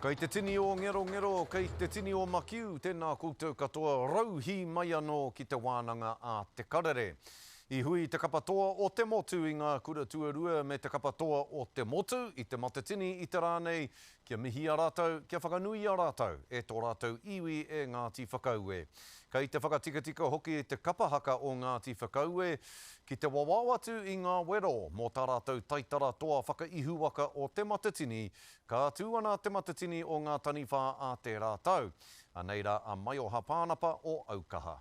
Kei te tini o ngero, kei te tini o makiu, tēnā koutou katoa rauhi mai anō ki te wānanga a te karere. I hui te kapatoa o te motu i ngā kura tuarua me te kapatoa o te motu i te matatini i te rānei, kia mihi a rātou, kia whakanui a rātou, e tō rātou iwi e Ngāti Whakaue. Kei te whakatikatika hoki e te kapahaka o Ngāti Whakaue, ki te wawawatu i ngā wero, mō tā rātou taitara toa whakaihuaka o te matatini, ka tūana te matatini o ngā taniwha a te rātou. Aneira a Maio Hapānapa o Aukaha.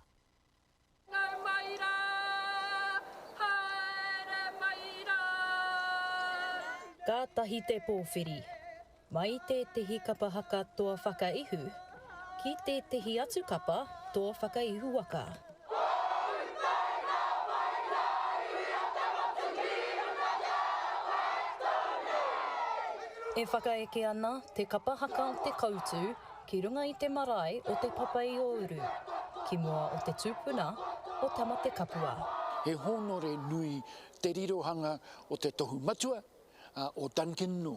Ka tahi te pōwhiri. Mai te tehi kapahaka toa whakaihu, ki te tehi atu kapa toa whakaihuaka. E whakaeke ana te kapahaka o te kautu ki runga i te marae o te papai o uru, ki mua o te tūpuna o tamate kapua. He honore nui te rirohanga o te tohu matua, o Duncan,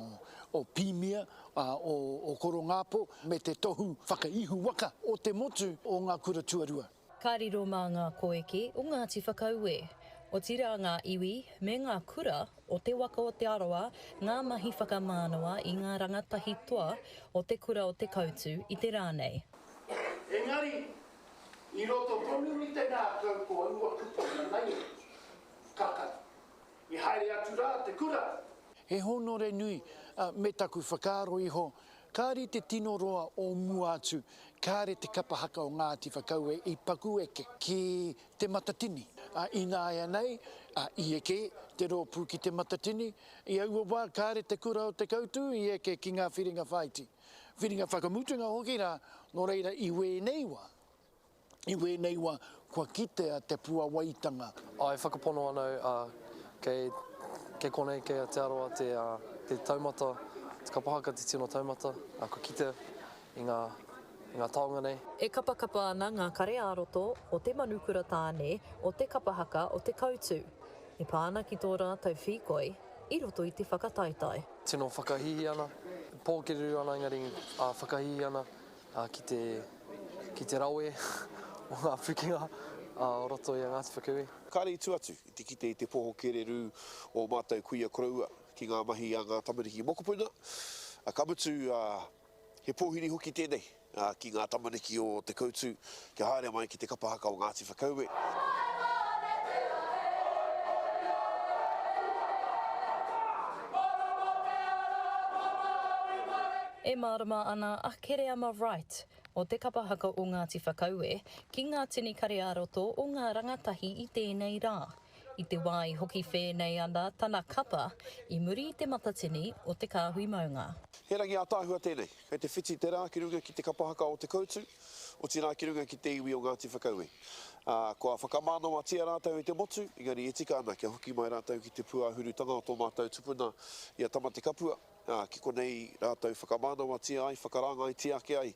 o Pimia, o Korongapo, me te tohu whakaihu waka o te motu o ngā kura tuarua. Ka riro mā ngā koeke o Ngāti Whakaue, o tira ngā iwi me ngā kura o te waka o te aroa, ngā mahi whakamānoa i ngā rangatahi toa o te kura o te kautu i te rānei. Engari, i roto tonu ni te ngā kaupua ua kupuna nei, kaka, i haere atu rā te kura. He honore nui me taku whakaaro iho, kāri te tino roa o mua atu, kāre te kapahaka o Ngāti Whakaue i paku eke ki te matatini. I nā ea nei, i eke te rōpū ki te matatini, i aua wā kāre te kura o te kautu, i eke ki ngā whiringa whaiti. Whiringa whakamutunga hoki rā, no reira i wēnei wā. I wēnei wā, kua kitea te pua waitanga. Ai whakapono anau kei konei kei Aotearoa te taumata, te kapahaka te tino taumata, ko kite i ngā taonga nei. E kapakapa ana ngā kare āroto o te manukura tāne o te kapahaka o te kautu. E pāna ki tō rātou whikoi i roto i te whakataitai. Tino whakahihi ana, pōkereru ana engari whakahihi ana ki te rawe o ngā whikinga. O roto i a Ngāti Whakaue. Kāre i tuatu, i te kite i te pohokereru o mātou kuia koraua ki ngā mahi a ngā tamariki mokopuna. Ka mutu he pōhiri hoki tēnei ki ngā tamariki o te kautu, kia haere mai ki te kapahaka o Ngāti Whakaue. E marama ana a kere ama right o te kapahaka o Ngāti Whakaue ki ngā tini kare aroto o ngā rangatahi i tēnei rā. I te wai hoki whēnei ana tana kapa i muri i te matatini o te kāhui maunga. He rangi a tāhua tēnei, kei te whiti te rā ki runga ki te kapahaka o te kautu, o tina ki runga ki te iwi o Ngāti Whakaue. Kua whakamānoa tia rātou i te motu, ingari e tika ana kia hoki mai rātou ki te puahurutanga o tō mātou tupuna i a tamate kapua. Ki konei rātou whakamānoa tia ai, whakaranga ai tia ake ai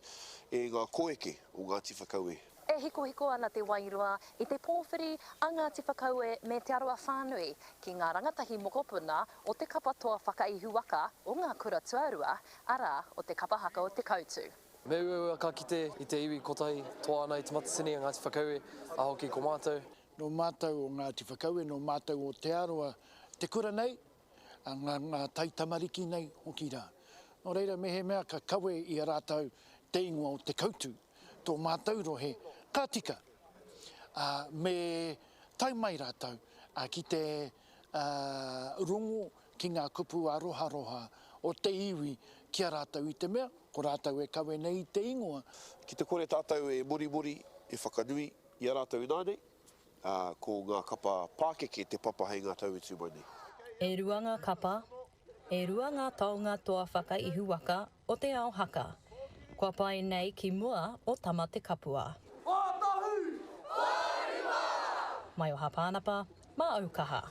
e ngā koeke o Ngāti Whakaue. E hiko ana te wairua i te pōwhiri a Ngāti Whakaue me te aroa whānui ki ngā rangatahi mokopuna o te kapatoa whakaihuaka o ngā kura tuarua, ara o te kapahaka o te kautu. Me ua ka kite i te iwi kotahi toa ana i te matatini a Ngāti Whakaue, a hoki ko mātou. No mātou o Ngāti Whakaue, no mātou o te aroa, te kura nei, ngā taitamariki nei hoki rā. No reira mehe mea ka kawe i a rātou te ingoa o te kautu, tō mātou rohe, ka tika. Me tau mai rātou ki te rongo ki ngā kupu aroha o te iwi ki a rātou i te mea, ko rātou e kawe nei te ingoa. Ki te kore tātou e mori e whakanui i a rātou nānei, ko ngā kapa pākeke te papa hei ngā tauitu mai nei. E ruanga kapa, e ruanga taonga toa whakaihuaka o te ao haka. Kua pai nei ki mua o tamate kapua. Maio Hapānapa, ma Aukaha.